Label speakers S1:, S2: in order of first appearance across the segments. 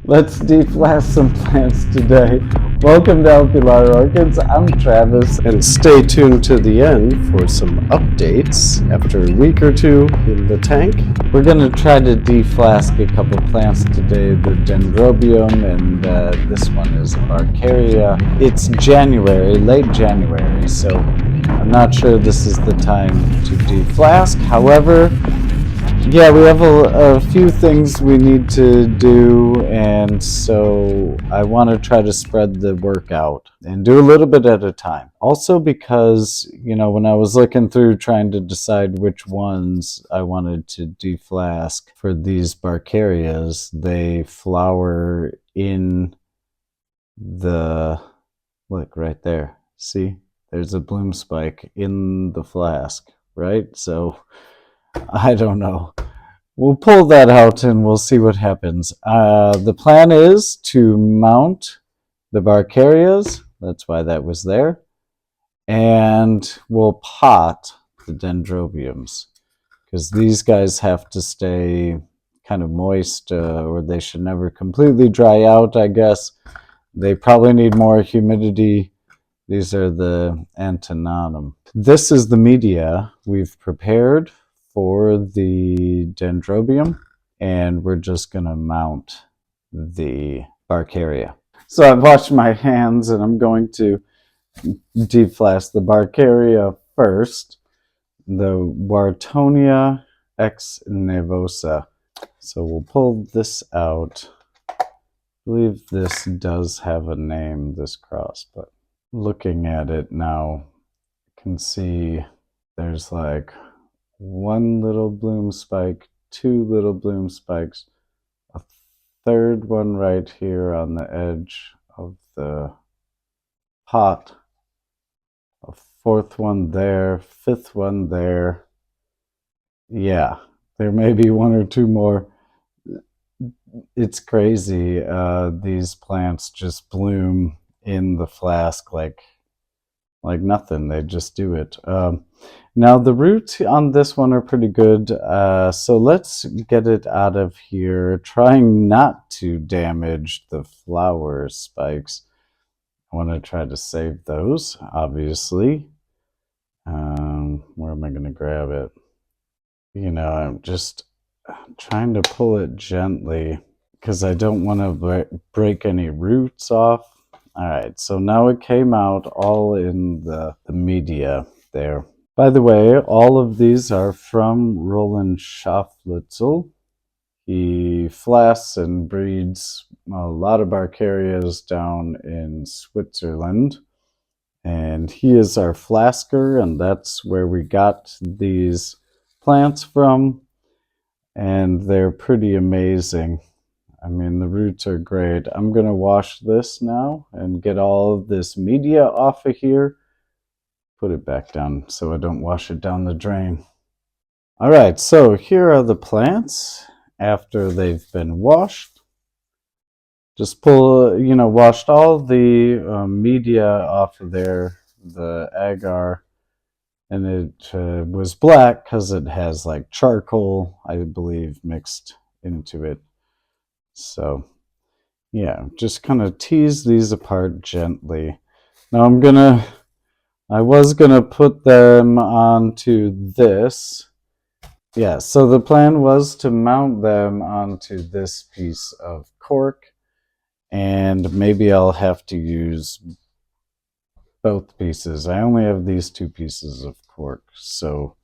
S1: Let's deflask some plants today. Welcome to Pilar Orchids. I'm Travis.
S2: And stay tuned to the end for some updates after a week or two in the tank.
S1: We're going to try to deflask a couple plants today, the Dendrobium, and this one is Barcaria. It's January, late January, so I'm not sure this is the time to deflask. However, yeah, we have a few things we need to do, and so I want to try to spread the work out and do a little bit at a time. Also because, when I was looking through trying to decide which ones I wanted to deflask for these Barcarias, they flower in look right there. See? There's a bloom spike in the flask, right? So I don't know. We'll pull that out and we'll see what happens. The plan is to mount the Barcarias. That's why that was there. And we'll pot the Dendrobiums, because these guys have to stay kind of moist, or they should never completely dry out, I guess. They probably need more humidity. These are the Antennatum. This is the media we've prepared for the Dendrobium, and we're just going to mount the Barcaria. So I've washed my hands, and I'm going to deflask the Barcaria first, the Wartonia ex nevosa. So we'll pull this out. I believe this does have a name, this cross, but looking at it now, you can see there's like one little bloom spike, two little bloom spikes, a third one right here on the edge of the pot, a fourth one there, fifth one there. Yeah, there may be one or two more. It's crazy. These plants just bloom in the flask like nothing. They just do it. Now the roots on this one are pretty good, so let's get it out of here, trying not to damage the flower spikes. I want to try to save those, obviously. Where am I going to grab it? I'm just trying to pull it gently because I don't want to break any roots off. All right, so now it came out all in the media there. By the way, all of these are from Roland Schafflitzel. He flasks and breeds a lot of Barcarias down in Switzerland. And he is our flasker, and that's where we got these plants from. And they're pretty amazing. I mean, the roots are great. I'm going to wash this now and get all of this media off of here. Put it back down so I don't wash it down the drain. All right, so here are the plants after they've been washed. Just washed all the media off of there, the agar, and it was black because it has like charcoal, I believe, mixed into it. So yeah, just kind of tease these apart gently. Now I was gonna put them onto this. Yeah, so the plan was to mount them onto this piece of cork, and maybe I'll have to use both pieces. I only have these two pieces of cork, so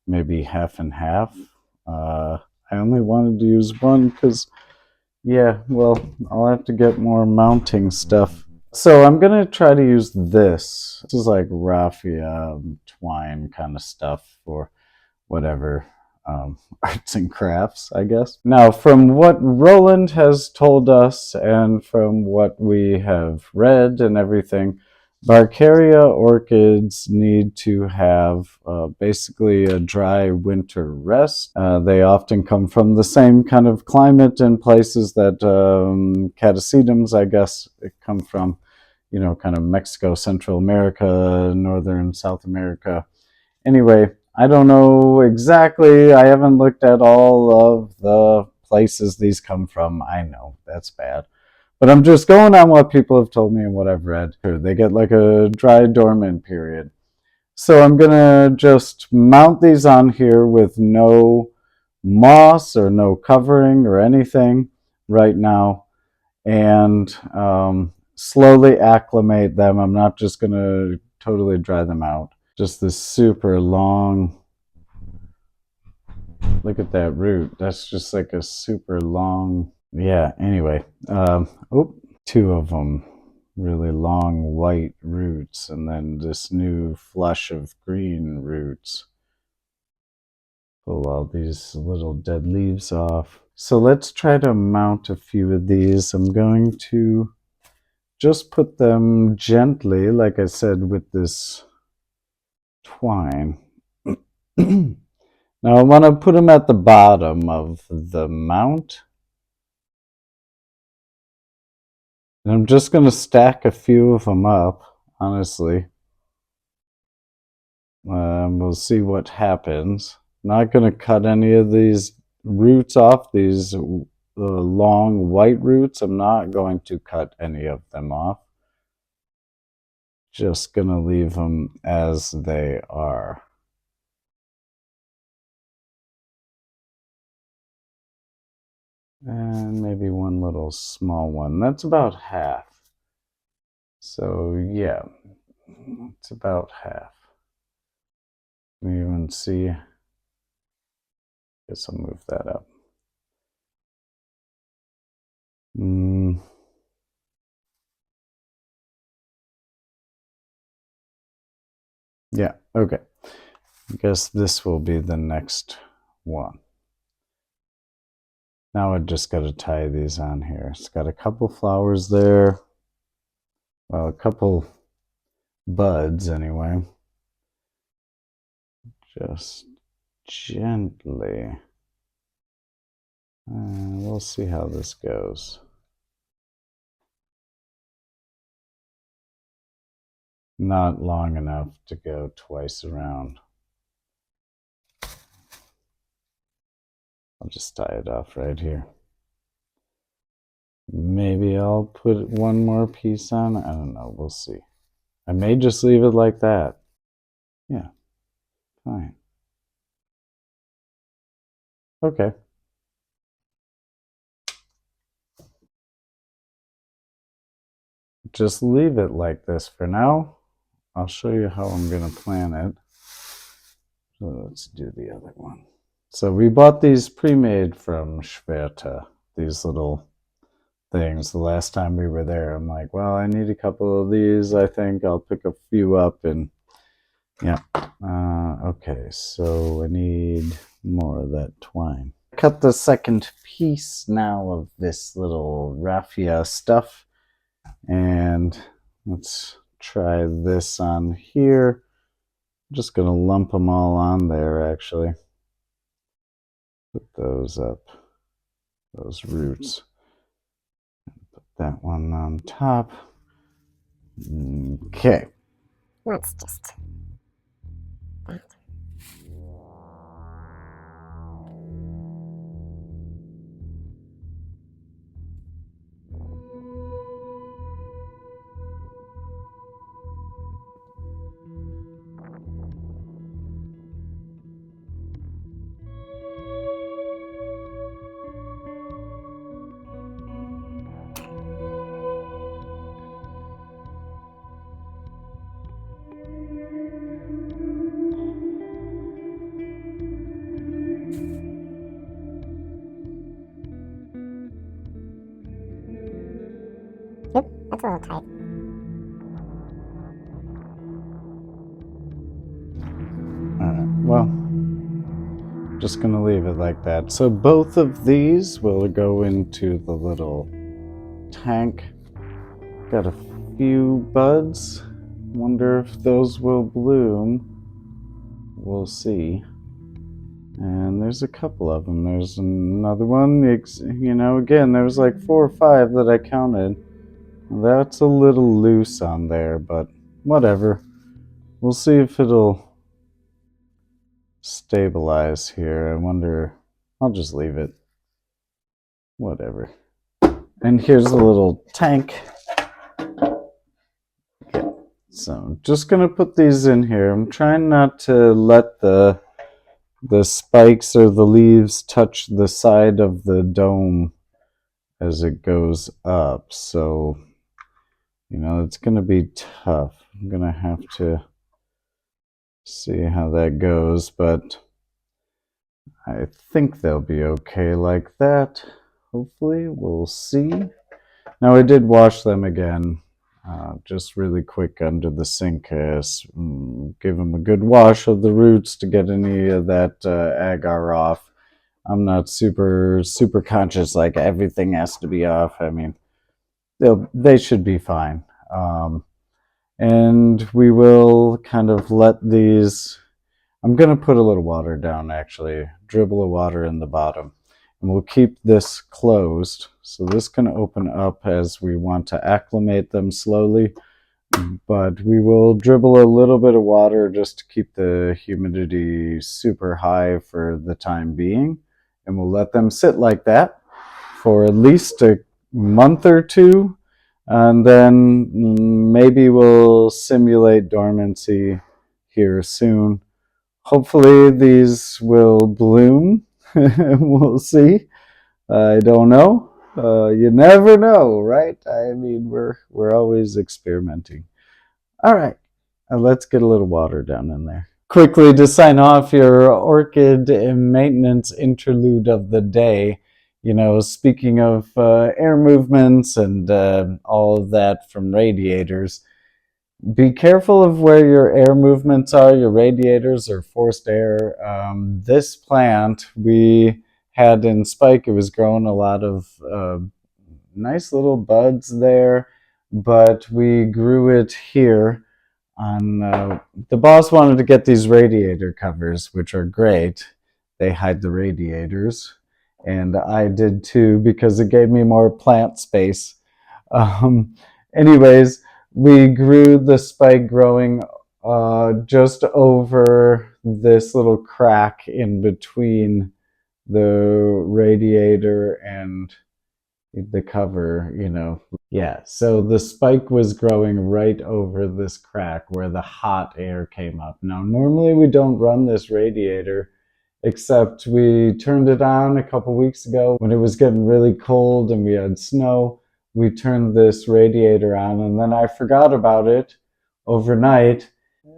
S1: maybe half and half. I only wanted to use one because, yeah, well, I'll have to get more mounting stuff. So I'm going to try to use this. This is like raffia twine kind of stuff for whatever arts and crafts, I guess. Now, from what Roland has told us and from what we have read and everything, Barcaria orchids need to have basically a dry winter rest. They often come from the same kind of climate and places that catasetums, I guess, come from. Kind of Mexico, Central America, Northern South America. Anyway, I don't know exactly. I haven't looked at all of the places these come from. I know, that's bad. But I'm just going on what people have told me and what I've read. They get like a dry dormant period. So I'm gonna just mount these on here with no moss or no covering or anything right now, and slowly acclimate them. I'm not just gonna totally dry them out. Just this super long, look at that root. That's just like a super long, yeah, anyway. Two of them, really long white roots, and then this new flush of green roots. Pull all these little dead leaves off. So let's try to mount a few of these. I'm going to just put them gently, like I said, with this twine. Now I want to put them at the bottom of the mount. And I'm just going to stack a few of them up, honestly. We'll see what happens. Not going to cut any of these roots off, these long white roots. I'm not going to cut any of them off. Just going to leave them as they are. And maybe one little small one. That's about half. So yeah, it's about half. You can even see, guess I'll move that up. Yeah, okay. I guess this will be the next one. Now I just got to tie these on here. It's got a couple flowers there. Well, a couple buds anyway. Just gently. We'll see how this goes. Not long enough to go twice around. I'll just tie it off right here. Maybe I'll put one more piece on. I don't know. We'll see. I may just leave it like that. Yeah, fine. Okay. Just leave it like this for now. I'll show you how I'm going to plan it. So let's do the other one. So we bought these pre-made from Schwerter, these little things. The last time we were there, I'm like, well, I need a couple of these. I think I'll pick a few up, and yeah. Okay, so I need more of that twine. Cut the second piece now of this little raffia stuff, and let's try this on here. I'm just gonna lump them all on there, actually. Put those up, those roots. Put that one on top. Okay.
S3: Let's just... Yep, that's a little tight.
S1: Alright, well, just gonna leave it like that. So both of these will go into the little tank. Got a few buds. Wonder if those will bloom. We'll see. And there's a couple of them. There's another one. You know, again, there was like 4 or 5 that I counted. That's a little loose on there, but whatever. We'll see if it'll stabilize here. I wonder. I'll just leave it. whatever. And here's a little tank. Okay. So I'm just gonna put these in here. I'm trying not to let the spikes or the leaves touch the side of the dome as it goes up. So, you know, it's gonna be tough. I'm gonna have to see how that goes, but I think they'll be okay like that. Hopefully, we'll see. Now, I did wash them again, just really quick under the sink. Give them a good wash of the roots to get any of that agar off. I'm not super conscious, like everything has to be off. I mean, they should be fine. And we will kind of let these. I'm going to put a little water down, actually, dribble of water in the bottom. And we'll keep this closed. So this can open up as we want to acclimate them slowly. But we will dribble a little bit of water just to keep the humidity super high for the time being. And we'll let them sit like that for at least a month or two. And then maybe we'll simulate dormancy here soon. Hopefully these will bloom. We'll see. I don't know. You never know, right? I mean, we're always experimenting. All right, let's get a little water down in there. Quickly to sign off your orchid maintenance interlude of the day. You know, speaking of air movements and all of that from radiators, be careful of where your air movements are, your radiators or forced air. This plant we had in spike, it was growing a lot of nice little buds there, but we grew it here on, the boss wanted to get these radiator covers, which are great. They hide the radiators, and I did too because it gave me more plant space. Um, anyways, we grew the spike growing just over this little crack in between the radiator and the cover, you know. Yeah, so the spike was growing right over this crack where the hot air came up. Now, normally we don't run this radiator, except we turned it on a couple weeks ago when it was getting really cold and we had snow. We turned this radiator on and then I forgot about it overnight.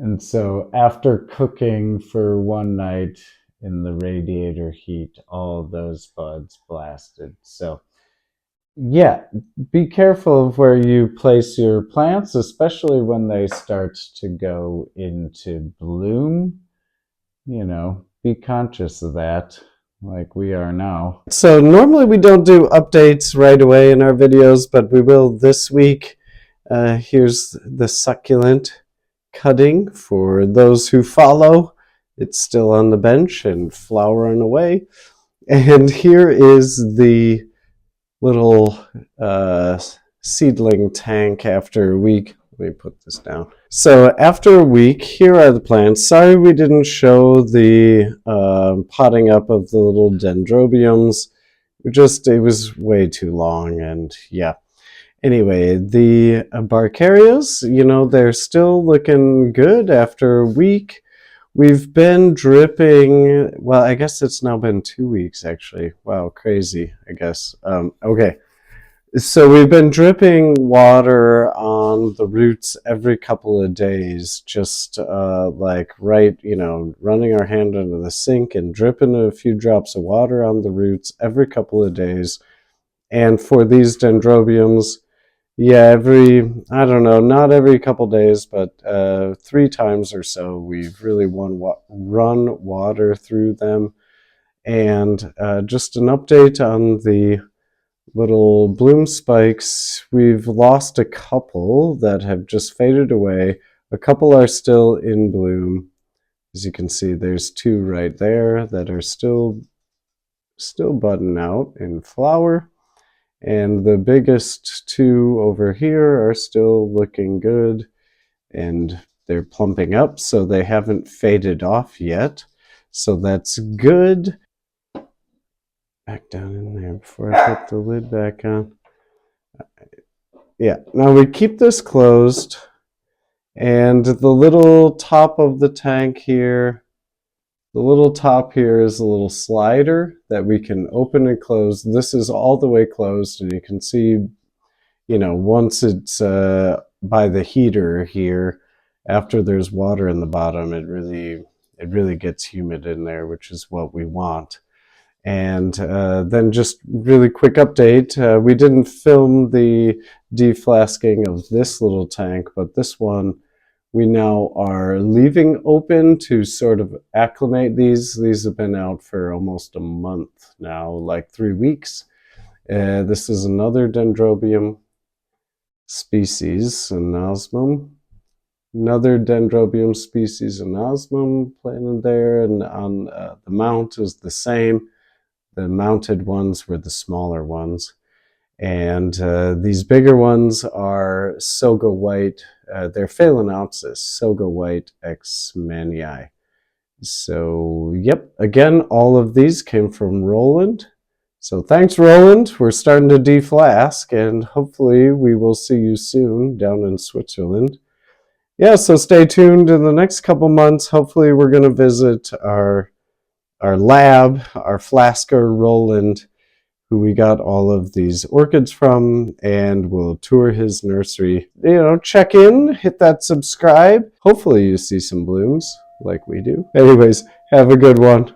S1: And so after cooking for one night in the radiator heat, all those buds blasted. So yeah, be careful of where you place your plants, especially when they start to go into bloom. You know, be conscious of that, like we are now.
S2: So normally we don't do updates right away in our videos, but we will this week. Here's the succulent cutting for those who follow. It's still on the bench and flowering away. And here is the little seedling tank after a week. Let me put this down. So after a week, here are the plants. Sorry we didn't show the potting up of the little dendrobiums. It was way too long, and yeah. Anyway, the barcarias, you know, they're still looking good after a week. We've been dripping, well, I guess it's now been 2 weeks, actually. Wow, crazy, I guess. Okay, so we've been dripping water on the roots every couple of days, just like running our hand under the sink and dripping a few drops of water on the roots every couple of days. And for these dendrobiums, yeah, I don't know, not every couple days, but 3 times or so, we've really run water through them. And just an update on the little bloom spikes, we've lost a couple that have just faded away. A couple are still in bloom. As you can see, there's 2 right there that are still budding out in flower. And the biggest 2 over here are still looking good, and they're plumping up, so they haven't faded off yet. So that's good. back down in there before I put the lid back on. Yeah, now we keep this closed, and the little top of the tank here, the little top here is a little slider that we can open and close. This is all the way closed, and you can see, you know, once it's by the heater here, after there's water in the bottom, it really gets humid in there, which is what we want. And then just really quick update, we didn't film the deflasking of this little tank, but this one we now are leaving open to sort of acclimate these. These have been out for almost a month now, like 3 weeks. This is another Dendrobium species, anosmum. Another Dendrobium species, anosmum, planted there, and on the mount is the same. The mounted ones were the smaller ones. And these bigger ones are Soga White. They're Phalaenopsis, Soga White X Manii. So, yep, again, all of these came from Roland. So thanks, Roland. We're starting to deflask, and hopefully we will see you soon down in Switzerland. Yeah, so stay tuned in the next couple months. Hopefully we're going to visit our lab, our flasker Roland, who we got all of these orchids from, and we'll tour his nursery. You know, check in, hit that subscribe. Hopefully you see some blooms like we do. Anyways, have a good one.